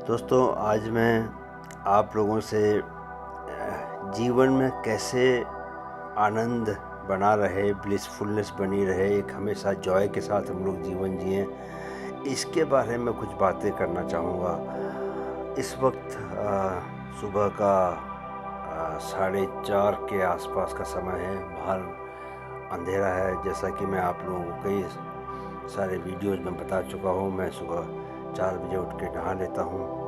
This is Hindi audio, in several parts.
दोस्तों, आज मैं आप लोगों से जीवन में कैसे आनंद बना रहे, ब्लिसफुलनेस बनी रहे, एक हमेशा जॉय के साथ हम लोग जीवन जिएँ, इसके बारे में कुछ बातें करना चाहूँगा। इस वक्त सुबह का 4:30 के आसपास का समय है। बाहर अंधेरा है। जैसा कि मैं आप लोगों को कई सारे वीडियोज़ में बता चुका हूँ, मैं सुबह 4 बजे उठ के नहा लेता हूँ।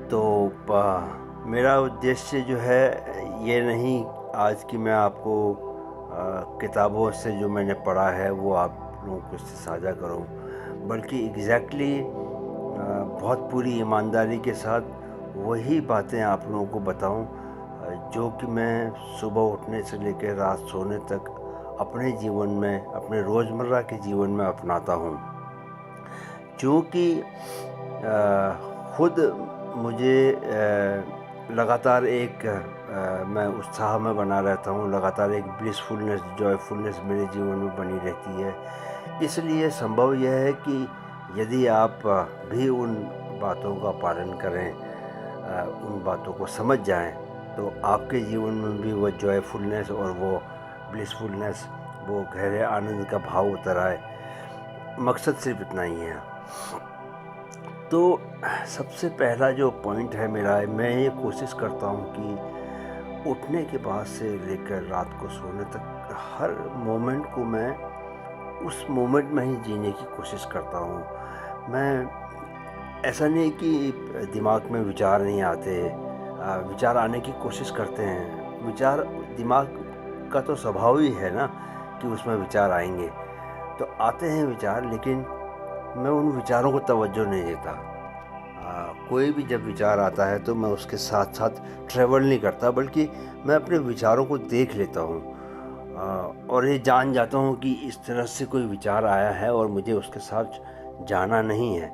तो मेरा उद्देश्य जो है ये नहीं आज कि मैं आपको किताबों से जो मैंने पढ़ा है वो आप लोगों को उससे साझा करूं, बल्कि एग्जैक्टली बहुत पूरी ईमानदारी के साथ वही बातें आप लोगों को बताऊं जो कि मैं सुबह उठने से लेकर रात सोने तक अपने जीवन में, अपने रोज़मर्रा के जीवन में अपनाता हूं। क्योंकि खुद मुझे लगातार एक मैं उत्साह में बना रहता हूँ, लगातार एक ब्लिसफुलनेस, जॉयफुलनेस मेरे जीवन में बनी रहती है। इसलिए संभव यह है कि यदि आप भी उन बातों का पालन करें, उन बातों को समझ जाएं, तो आपके जीवन में भी वो जॉयफुलनेस और वो ब्लिसफुलनेस, वो गहरे आनंद का भाव उतर आए। मकसद सिर्फ इतना ही है। तो सबसे पहला जो पॉइंट है मेरा, मैं ये कोशिश करता हूँ कि उठने के बाद से लेकर रात को सोने तक हर मोमेंट को मैं उस मोमेंट में ही जीने की कोशिश करता हूँ। मैं ऐसा नहीं कि दिमाग में विचार नहीं आते, विचार आने की कोशिश करते हैं। विचार दिमाग का तो स्वभाव ही है ना कि उसमें विचार आएंगे, तो आते हैं विचार, लेकिन मैं उन विचारों को तवज्जो नहीं देता। कोई भी जब विचार आता है तो मैं उसके साथ साथ ट्रैवल नहीं करता, बल्कि मैं अपने विचारों को देख लेता हूँ और ये जान जाता हूँ कि इस तरह से कोई विचार आया है और मुझे उसके साथ जाना नहीं है।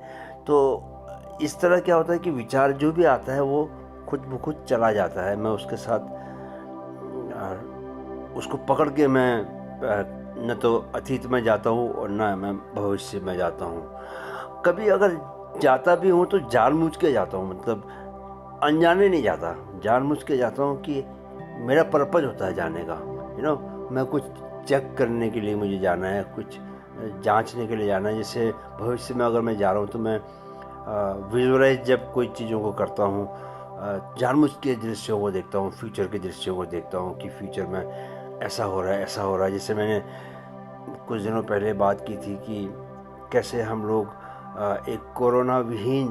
तो इस तरह क्या होता है कि विचार जो भी आता है वो खुद ब खुद चला जाता है। मैं उसके साथ उसको पकड़ के मैं न तो अतीत में जाता हूँ और न मैं भविष्य में जाता हूँ। कभी अगर जाता भी हूँ तो जानबूझ के जाता हूँ, मतलब अनजाने नहीं जाता, जानबूझ के जाता हूँ कि मेरा पर्पज़ होता है जाने का। मैं कुछ चेक करने के लिए मुझे जाना है, कुछ जांचने के लिए जाना है। जैसे भविष्य में अगर मैं जा रहा हूँ तो मैं विजुअलाइज जब कोई चीज़ों को करता हूँ, जानबूझ के दृश्यों को देखता हूँ, फ्यूचर के दृश्यों को देखता हूँ कि फ्यूचर में ऐसा हो रहा है, ऐसा हो रहा है। जैसे मैंने कुछ दिनों पहले बात की थी कि कैसे हम लोग एक कोरोना विहीन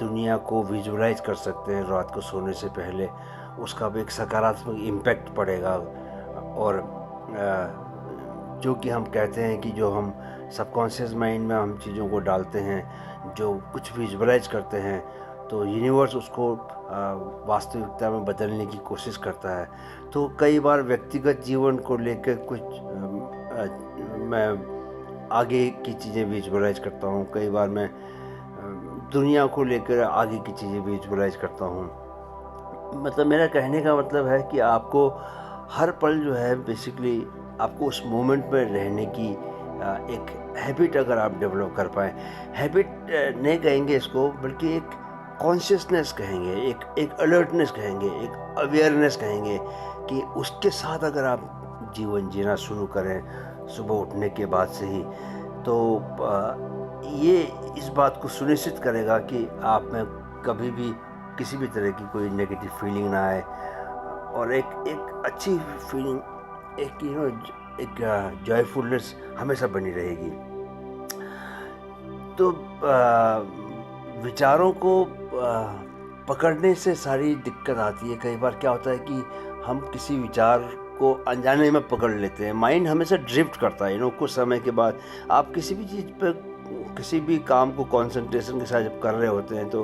दुनिया को विजुअलाइज कर सकते हैं रात को सोने से पहले। उसका भी एक सकारात्मक इम्पैक्ट पड़ेगा। और जो कि हम कहते हैं कि जो हम सबकॉन्शियस माइंड में हम चीज़ों को डालते हैं, जो कुछ विजुअलाइज करते हैं, तो यूनिवर्स उसको वास्तविकता में बदलने की कोशिश करता है। तो कई बार व्यक्तिगत जीवन को लेकर कुछ मैं आगे की चीज़ें विजुअलाइज करता हूँ, कई बार मैं दुनिया को लेकर आगे की चीज़ें विजुअलाइज करता हूँ। मतलब मेरा कहने का मतलब है कि आपको हर पल जो है बेसिकली आपको उस मोमेंट में रहने की एक हैबिट अगर आप डेवलप कर पाएँ, हैबिट नहीं कहेंगे इसको, बल्कि एक कॉन्शियसनेस कहेंगे, एक अलर्टनेस कहेंगे, एक अवेयरनेस कहेंगे कि उसके साथ अगर आप जीवन जीना शुरू करें सुबह उठने के बाद से ही, तो ये इस बात को सुनिश्चित करेगा कि आप में कभी भी किसी भी तरह की कोई नेगेटिव फीलिंग ना आए और एक अच्छी फीलिंग, एक जॉयफुलनेस हमेशा बनी रहेगी। तो विचारों को पकड़ने से सारी दिक्कत आती है। कई बार क्या होता है कि हम किसी विचार को अनजाने में पकड़ लेते हैं। माइंड हमेशा ड्रिफ्ट करता है। कुछ समय के बाद आप किसी भी चीज़ पर, किसी भी काम को कंसंट्रेशन के साथ जब कर रहे होते हैं तो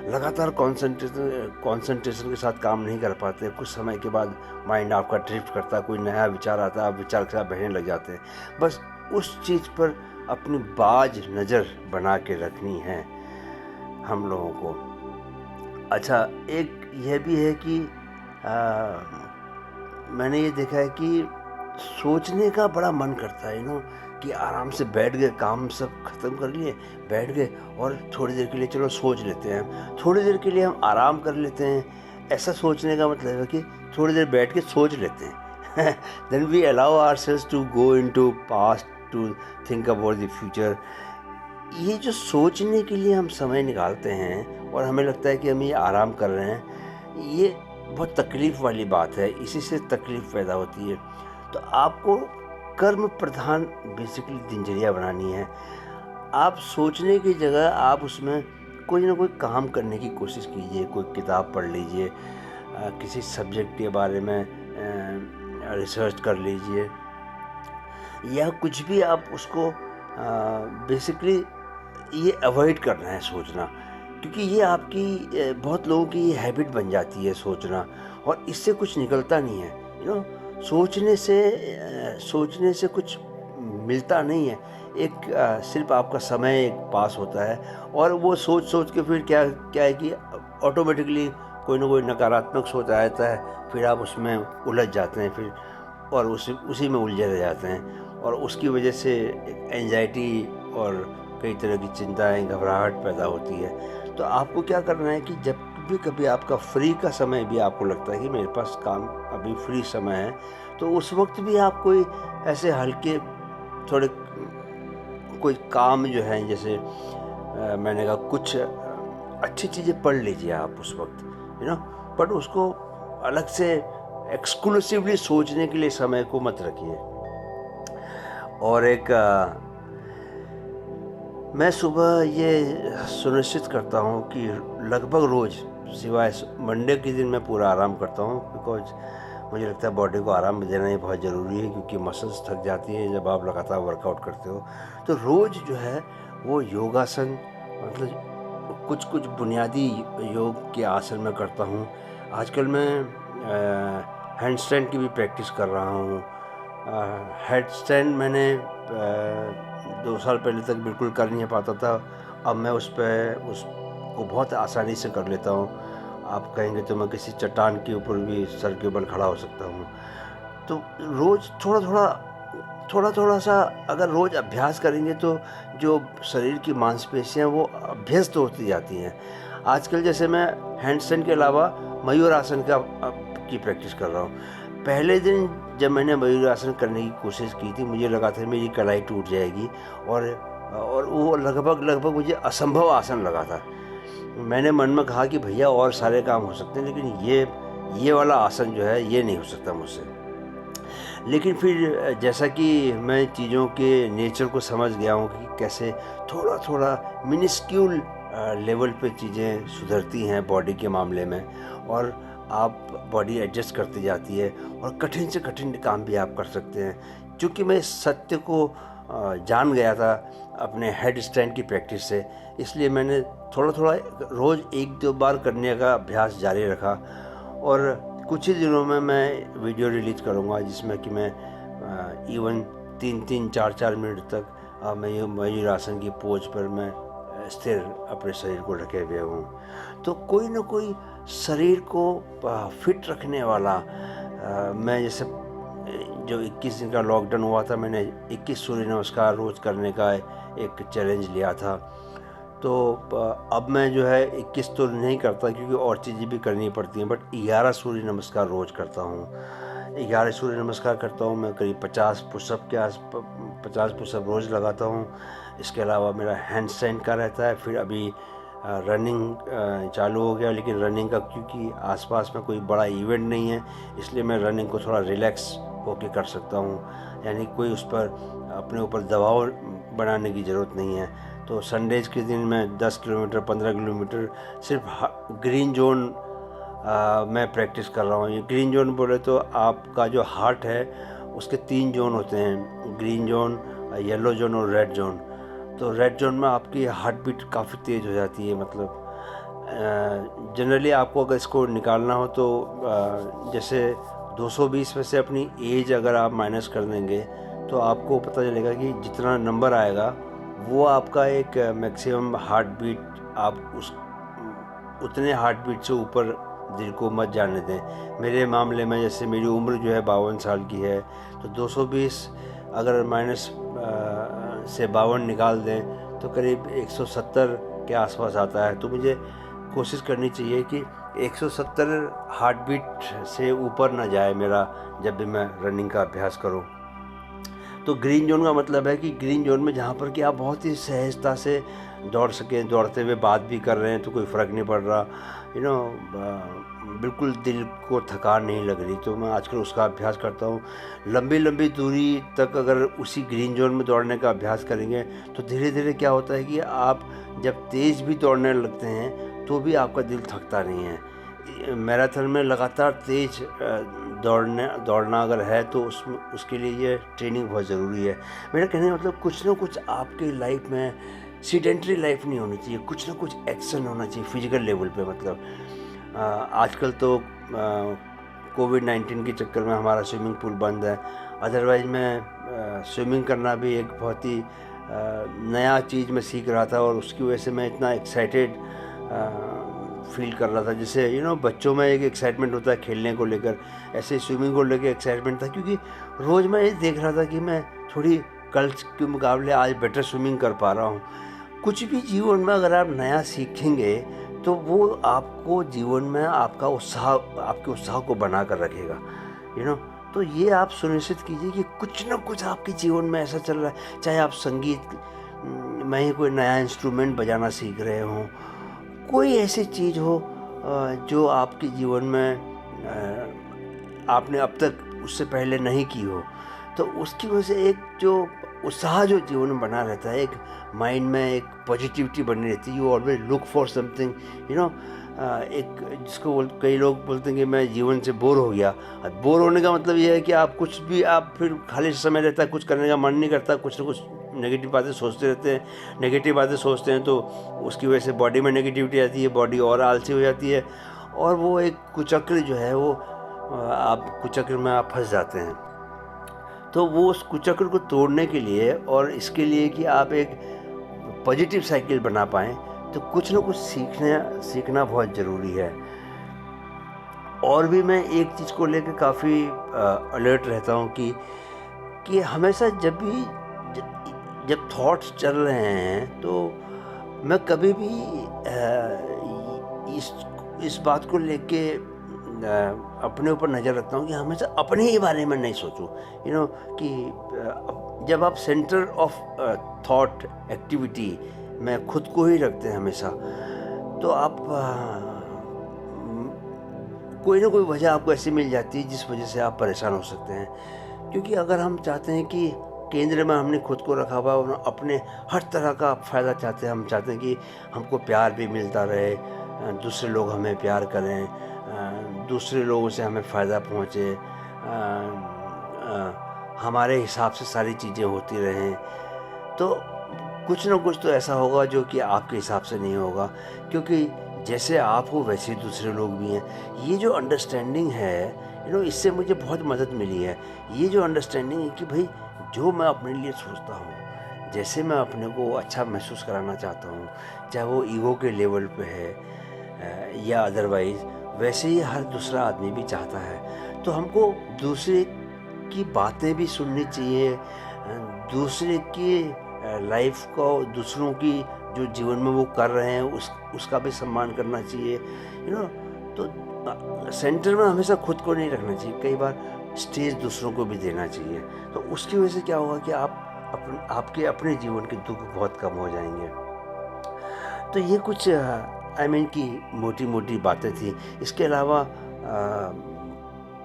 लगातार कंसंट्रेशन के साथ काम नहीं कर पाते। कुछ समय के बाद माइंड आपका ड्रिफ्ट करता है, कोई नया विचार आता है, आप विचार के साथ बहने लग जाते हैं। बस उस चीज़ पर अपनी बाज नज़र बना के रखनी है हम लोगों को। अच्छा, एक यह भी है कि मैंने ये देखा है कि सोचने का बड़ा मन करता है। कि आराम से बैठ गए, काम सब ख़त्म कर लिए, बैठ गए और थोड़ी देर के लिए चलो सोच लेते हैं, थोड़ी देर के लिए हम आराम कर लेते हैं। ऐसा सोचने का मतलब है कि थोड़ी देर बैठ के सोच लेते हैं। Then we allow ourselves to go into past, to think about the future. ये जो सोचने के लिए हम समय निकालते हैं और हमें लगता है कि हम ये आराम कर रहे हैं, ये बहुत तकलीफ़ वाली बात है। इसी से तकलीफ़ पैदा होती है। तो आपको कर्म प्रधान बेसिकली दिनचर्या बनानी है। आप सोचने की जगह आप उसमें कोई ना कोई काम करने की कोशिश कीजिए। कोई किताब पढ़ लीजिए, किसी सब्जेक्ट के बारे में रिसर्च कर लीजिए, या कुछ भी आप उसको बेसिकली ये अवॉइड करना है सोचना, क्योंकि ये आपकी बहुत लोगों की ये हैबिट बन जाती है सोचना, और इससे कुछ निकलता नहीं है। सोचने से कुछ मिलता नहीं है। एक सिर्फ आपका समय एक पास होता है, और वो सोच के फिर क्या है कि ऑटोमेटिकली कोई ना कोई नकारात्मक सोच आ जाता है, फिर आप उसमें उलझ जाते हैं फिर, और उसी में उलझे रह जाते हैं, और उसकी वजह से एंजाइटी और कई तरह की चिंताएं, घबराहट पैदा होती है। तो आपको क्या करना है कि जब भी कभी आपका फ्री का समय भी आपको लगता है कि मेरे पास काम अभी फ्री समय है, तो उस वक्त भी आप कोई ऐसे हल्के थोड़े कोई काम जो है, जैसे मैंने कहा कुछ अच्छी चीज़ें पढ़ लीजिए आप उस वक्त, बट उसको अलग से एक्सक्लूसिवली सोचने के लिए समय को मत रखिए। और एक मैं सुबह ये सुनिश्चित करता हूँ कि लगभग रोज़, सिवाय मंडे के दिन मैं पूरा आराम करता हूँ, बिकॉज मुझे लगता है बॉडी को आराम देना ही बहुत ज़रूरी है, क्योंकि मसल्स थक जाती हैं जब आप लगातार वर्कआउट करते हो। तो रोज़ जो है वो योगासन, मतलब कुछ बुनियादी योग के आसन मैं करता हूँ। आजकल मैं हैंडस्टैंड की भी प्रैक्टिस कर रहा हूँ। हैंडस्टैंड मैंने 2 साल पहले तक बिल्कुल कर नहीं पाता था। अब मैं उसको बहुत आसानी से कर लेता हूँ। आप कहेंगे तो मैं किसी चट्टान के ऊपर भी सर के बल खड़ा हो सकता हूँ। तो रोज़ थोड़ा थोड़ा सा अगर रोज़ अभ्यास करेंगे तो जो शरीर की मांसपेशियाँ वो अभ्यस्त होती जाती हैं। आजकल जैसे मैं हैंडस्टैंड के अलावा मयूरासन की प्रैक्टिस कर रहा हूँ। पहले दिन जब मैंने मयूरासन करने की कोशिश की थी, मुझे लगा था मेरी कलाई टूट जाएगी, और वो लगभग मुझे असंभव आसन लगा था। मैंने मन में कहा कि भैया और सारे काम हो सकते हैं, लेकिन ये वाला आसन जो है ये नहीं हो सकता मुझसे। लेकिन फिर जैसा कि मैं चीज़ों के नेचर को समझ गया हूँ कि कैसे थोड़ा मिनिस्क्यूल लेवल पे चीज़ें सुधरती हैं बॉडी के मामले में, और आप बॉडी एडजस्ट करती जाती है, और कठिन से कठिन काम भी आप कर सकते हैं। क्योंकि मैं इस सत्य को जान गया था अपने हेड स्टैंड की प्रैक्टिस से, इसलिए मैंने थोड़ा रोज़ 1-2 बार करने का अभ्यास जारी रखा। और कुछ ही दिनों में मैं वीडियो रिलीज़ करूँगा जिसमें कि मैं इवन 3-3, 4-4 मिनट तक मैं मयूरासन की पोज पर मैं स्थिर अपने शरीर को रखे हुए हूँ। तो कोई ना कोई शरीर को फिट रखने वाला, मैं जैसे जो 21 दिन का लॉकडाउन हुआ था, मैंने 21 सूर्य नमस्कार रोज़ करने का एक चैलेंज लिया था। तो अब मैं जो है 21 तो नहीं करता, क्योंकि और चीज़ें भी करनी पड़ती हैं, बट 11 सूर्य नमस्कार रोज़ करता हूँ। 11 सूर्य नमस्कार करता हूँ मैं, करीब 50 पुशअप के 50 पुशअप रोज़ लगाता हूँ। इसके अलावा मेरा हैंडस्टैंड का रहता है। फिर अभी रनिंग चालू हो गया, लेकिन रनिंग का क्योंकि आसपास में कोई बड़ा इवेंट नहीं है, इसलिए मैं रनिंग को थोड़ा रिलैक्स होके कर सकता हूँ, यानी कोई उस पर अपने ऊपर दबाव बनाने की ज़रूरत नहीं है। तो संडेज़ के दिन मैं 10 किलोमीटर 15 किलोमीटर सिर्फ ग्रीन जोन मैं प्रैक्टिस कर रहा हूँ। ये ग्रीन जोन बोले तो आपका जो हार्ट है उसके 3 जोन होते हैं, ग्रीन जोन, येलो जोन और रेड जोन। तो रेड जोन में आपकी हार्ट बीट काफ़ी तेज़ हो जाती है। मतलब जनरली आपको अगर इसको निकालना हो तो जैसे 220 में से अपनी एज अगर आप माइनस कर देंगे तो आपको पता चलेगा कि जितना नंबर आएगा वो आपका एक मैक्सिमम हार्ट बीट, आप उतने हार्ट बीट से ऊपर दिल को मत जाने दें। मेरे मामले में जैसे मेरी उम्र जो है 52 साल की है, तो 220 अगर माइनस से 52 निकाल दें तो करीब 170 के आसपास आता है। तो मुझे कोशिश करनी चाहिए कि 170 हार्ट बीट से ऊपर ना जाए मेरा जब भी मैं रनिंग का अभ्यास करूं। तो ग्रीन जोन का मतलब है कि ग्रीन जोन में जहाँ पर कि आप बहुत ही सहजता से दौड़ सकें, दौड़ते हुए बात भी कर रहे हैं तो कोई फ़र्क नहीं पड़ रहा, बिल्कुल दिल को थकान नहीं लग रही। तो मैं आजकल उसका अभ्यास करता हूँ। लंबी लंबी दूरी तक अगर उसी ग्रीन जोन में दौड़ने का अभ्यास करेंगे तो धीरे धीरे क्या होता है कि आप जब तेज़ भी दौड़ने लगते हैं तो भी आपका दिल थकता नहीं है। मैराथन में लगातार तेज़ दौड़ना अगर है तो उसके लिए ये ट्रेनिंग बहुत ज़रूरी है। मेरा कहने का मतलब कुछ ना कुछ आपकी लाइफ में सीडेंट्री लाइफ नहीं होनी चाहिए, कुछ ना कुछ एक्शन होना चाहिए फिजिकल लेवल पे। मतलब आजकल तो कोविड-19 के चक्कर में हमारा स्विमिंग पूल बंद है। अदरवाइज़ मैं स्विमिंग करना भी एक बहुत ही नया चीज़ मैं सीख रहा था और उसकी वजह से मैं इतना एक्साइटेड फील कर रहा था। जैसे बच्चों में एक एक्साइटमेंट होता है खेलने को लेकर, ऐसे स्विमिंग को लेकर एक्साइटमेंट था, क्योंकि रोज़ मैं ये देख रहा था कि मैं थोड़ी कल के मुकाबले आज बेटर स्विमिंग कर पा रहा हूँ। कुछ भी जीवन में अगर आप नया सीखेंगे तो वो आपको जीवन में आपके उत्साह को बना कर रखेगा। तो ये आप सुनिश्चित कीजिए कि कुछ ना कुछ आपके जीवन में ऐसा चल रहा है, चाहे आप संगीत में ही कोई नया इंस्ट्रूमेंट बजाना सीख रहे हों, कोई ऐसी चीज़ हो जो आपके जीवन में आपने अब तक उससे पहले नहीं की हो, तो उसकी वजह से एक जो उत्साह जो जीवन में बना रहता है, एक माइंड में एक पॉजिटिविटी बनी रहती है। You always look for something, एक जिसको कई लोग बोलते हैं कि मैं जीवन से बोर हो गया। बोर होने का मतलब ये है कि आप कुछ भी, आप फिर खाली समय रहता है, कुछ करने का मन नहीं करता, कुछ ना कुछ नेगेटिव बातें सोचते रहते हैं। नेगेटिव बातें सोचते हैं तो उसकी वजह से बॉडी में नेगेटिविटी आती है, बॉडी और आलसी हो जाती है और वो एक कुचक्र जो है वो आप कुचक्र में आप फंस जाते हैं। तो वो उस कुचक्र को तोड़ने के लिए और इसके लिए कि आप एक पॉजिटिव साइकिल बना पाएँ तो कुछ ना कुछ सीखना बहुत ज़रूरी है। और भी मैं एक चीज़ को लेकर काफ़ी अलर्ट रहता हूँ कि हमेशा जब थॉट्स चल रहे हैं तो मैं कभी भी इस बात को लेके अपने ऊपर नज़र रखता हूँ कि हमेशा अपने ही बारे में नहीं सोचूं। कि जब आप सेंटर ऑफ थॉट एक्टिविटी में खुद को ही रखते हैं हमेशा, तो आप कोई ना कोई वजह आपको ऐसी मिल जाती है जिस वजह से आप परेशान हो सकते हैं। क्योंकि अगर हम चाहते हैं कि केंद्र में हमने खुद को रखा हुआ और अपने हर तरह का फ़ायदा चाहते हैं, हम चाहते हैं कि हमको प्यार भी मिलता रहे, दूसरे लोग हमें प्यार करें, दूसरे लोगों से हमें फ़ायदा पहुँचे, हमारे हिसाब से सारी चीज़ें होती रहें, तो कुछ ना कुछ तो ऐसा होगा जो कि आपके हिसाब से नहीं होगा। क्योंकि जैसे आप हो वैसे दूसरे लोग भी हैं। ये जो अंडरस्टैंडिंग है, इससे मुझे बहुत मदद मिली है। ये जो अंडरस्टैंडिंग है कि भाई जो मैं अपने लिए सोचता हूँ, जैसे मैं अपने को अच्छा महसूस कराना चाहता हूँ, चाहे वो ईगो के लेवल पे है या अदरवाइज़, वैसे ही हर दूसरा आदमी भी चाहता है। तो हमको दूसरे की बातें भी सुननी चाहिए, दूसरे की लाइफ को, दूसरों की जो जीवन में वो कर रहे हैं उसका भी सम्मान करना चाहिए। तो सेंटर में हमेशा खुद को नहीं रखना चाहिए, कई बार स्टेज दूसरों को भी देना चाहिए। तो उसकी वजह से क्या होगा कि आपके अपने जीवन के दुख बहुत कम हो जाएंगे। तो ये कुछ की मोटी मोटी बातें थी। इसके अलावा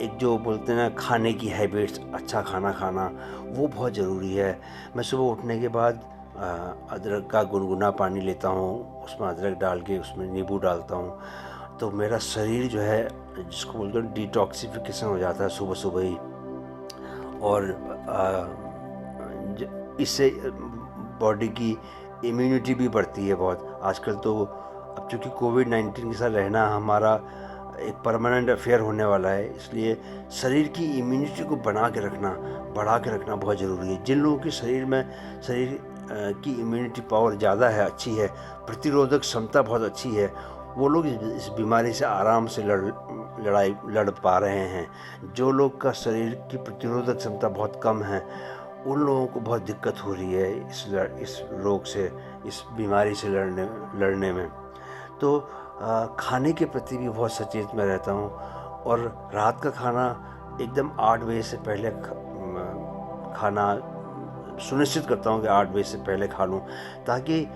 एक जो बोलते हैं ना खाने की हैबिट्स, अच्छा खाना खाना वो बहुत ज़रूरी है। मैं सुबह उठने के बाद अदरक का गुनगुना पानी लेता हूँ, उसमें अदरक डाल के उसमें नींबू डालता हूँ, तो मेरा शरीर जो है जिसको बोलते हैं डिटॉक्सिफिकेशन हो जाता है सुबह सुबह ही। और इससे बॉडी की इम्यूनिटी भी बढ़ती है बहुत। आजकल तो अब चूँकि कोविड-19 के साथ रहना हमारा एक परमानेंट अफेयर होने वाला है, इसलिए शरीर की इम्यूनिटी को बढ़ा के रखना बहुत ज़रूरी है। जिन लोगों के शरीर की इम्यूनिटी पावर ज़्यादा है, अच्छी है, प्रतिरोधक क्षमता बहुत अच्छी है, वो लोग इस बीमारी से आराम से लड़ पा रहे हैं। जो लोग का शरीर की प्रतिरोधक क्षमता बहुत कम है उन लोगों को बहुत दिक्कत हो रही है इस रोग से, इस बीमारी से लड़ने में। तो खाने के प्रति भी बहुत सचेत मैं रहता हूँ, और रात का खाना एकदम 8 बजे से पहले खाना सुनिश्चित करता हूँ कि 8 बजे से पहले खा लूँ, ताकि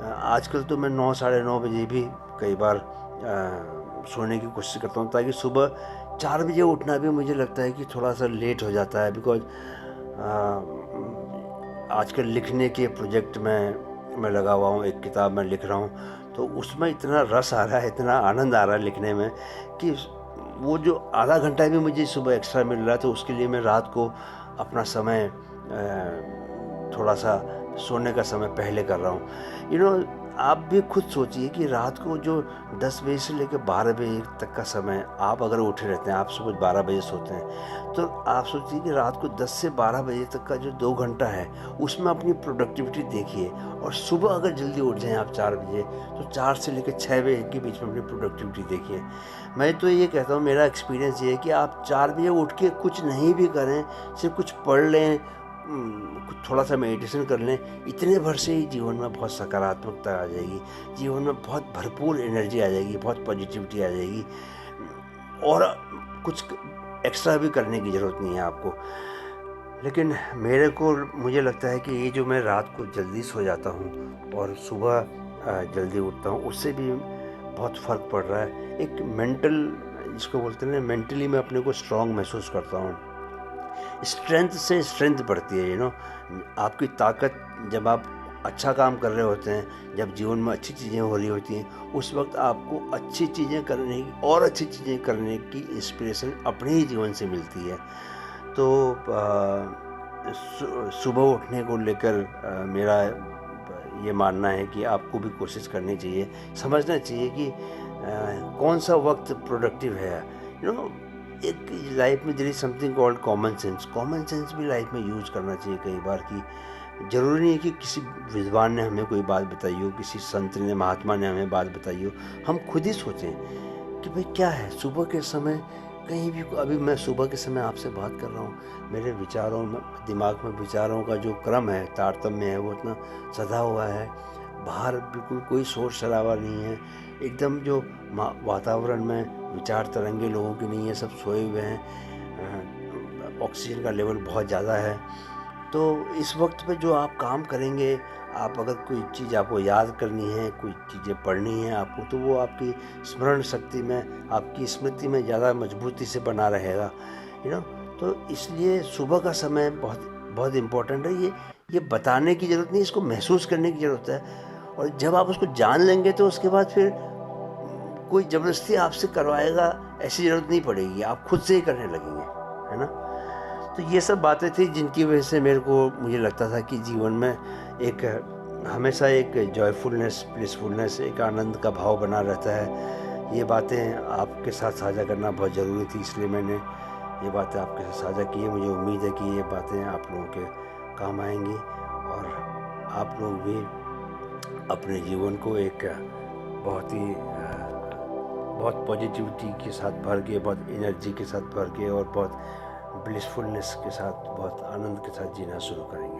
आजकल तो मैं 9 साढ़े 9 बजे भी कई बार सोने की कोशिश करता हूँ, ताकि सुबह 4 बजे उठना भी मुझे लगता है कि थोड़ा सा लेट हो जाता है। बिकॉज आजकल लिखने के प्रोजेक्ट में मैं लगा हुआ हूँ, एक किताब मैं लिख रहा हूँ, तो उसमें इतना रस आ रहा है, इतना आनंद आ रहा है लिखने में कि वो जो आधा घंटा भी मुझे सुबह एक्स्ट्रा मिल रहा है, तो उसके लिए मैं रात को अपना समय थोड़ा सा सोने का समय पहले कर रहा हूँ। आप भी खुद सोचिए कि रात को जो 10 बजे से लेकर 12 बजे तक का समय आप अगर उठे रहते हैं, आप सुबह 12 बजे सोते हैं, तो आप सोचिए कि रात को 10 से 12 बजे तक का जो 2 घंटा है उसमें अपनी प्रोडक्टिविटी देखिए, और सुबह अगर जल्दी उठ जाएं आप 4 बजे, तो 4 से लेकर 6 बजे के बीच में अपनी प्रोडक्टिविटी देखिए। मैं तो ये कहता हूँ, मेरा एक्सपीरियंस ये है कि आप 4 बजे उठ के कुछ नहीं भी करें, सिर्फ कुछ पढ़ लें, कुछ थोड़ा सा मेडिटेशन कर लें, इतने भर से ही जीवन में बहुत सकारात्मकता आ जाएगी, जीवन में बहुत भरपूर एनर्जी आ जाएगी, बहुत पॉजिटिविटी आ जाएगी, और कुछ एक्स्ट्रा भी करने की ज़रूरत नहीं है आपको। लेकिन मुझे लगता है कि ये जो मैं रात को जल्दी सो जाता हूँ और सुबह जल्दी उठता हूँ, उससे भी बहुत फ़र्क पड़ रहा है। एक मेंटल, जिसको बोलते हैं, मेंटली मैं अपने को स्ट्रांग महसूस करता हूँ। स्ट्रेंथ से स्ट्रेंथ बढ़ती है। आपकी ताकत, जब आप अच्छा काम कर रहे होते हैं, जब जीवन में अच्छी चीज़ें हो रही होती हैं, उस वक्त आपको अच्छी चीज़ें करने की और अच्छी चीज़ें करने की इंस्पिरेशन अपने ही जीवन से मिलती है। तो सुबह उठने को लेकर मेरा ये मानना है कि आपको भी कोशिश करनी चाहिए, समझना चाहिए कि कौन सा वक्त प्रोडक्टिव है। एक लाइफ में there is something called common sense भी लाइफ में यूज़ करना चाहिए कई बार। कि ज़रूरी नहीं है कि किसी विद्वान ने हमें कोई बात बताई हो, किसी संत ने, महात्मा ने हमें बात बताई हो, हम खुद ही सोचें कि भाई क्या है। सुबह के समय कहीं भी, अभी मैं सुबह के समय आपसे बात कर रहा हूँ, मेरे विचारों में, दिमाग में विचारों का जो क्रम है, तारतम्य है, वो इतना सधा हुआ है। बाहर बिल्कुल कोई शोर शराबा नहीं है, एकदम जो वातावरण में विचार तरंगे लोगों की नहीं है, सब सोए हुए हैं, ऑक्सीजन का लेवल बहुत ज़्यादा है। तो इस वक्त पे जो आप काम करेंगे, आप अगर कोई चीज़ आपको याद करनी है, कोई चीज़ें पढ़नी है आपको, तो वो आपकी स्मरण शक्ति में, आपकी स्मृति में ज़्यादा मजबूती से बना रहेगा। तो इसलिए सुबह का समय बहुत बहुत इम्पोर्टेंट है। ये बताने की ज़रूरत नहीं, इसको महसूस करने की ज़रूरत है। और जब आप उसको जान लेंगे, तो उसके बाद फिर कोई ज़बरदस्ती आपसे करवाएगा ऐसी ज़रूरत नहीं पड़ेगी, आप खुद से ही करने लगेंगे, है ना। तो ये सब बातें थी जिनकी वजह से मुझे लगता था कि जीवन में एक हमेशा एक जॉयफुलनेस, ब्लिसफुलनेस, एक आनंद का भाव बना रहता है। ये बातें आपके साथ साझा करना बहुत ज़रूरी थी, इसलिए मैंने ये बातें आपके साथ साझा की है। मुझे उम्मीद है कि ये बातें आप लोगों के काम आएंगी, और आप लोग भी अपने जीवन को एक बहुत पॉजिटिविटी के साथ भर के, बहुत एनर्जी के साथ भर के, और बहुत ब्लिसफुलनेस के साथ, बहुत आनंद के साथ जीना शुरू करेंगे।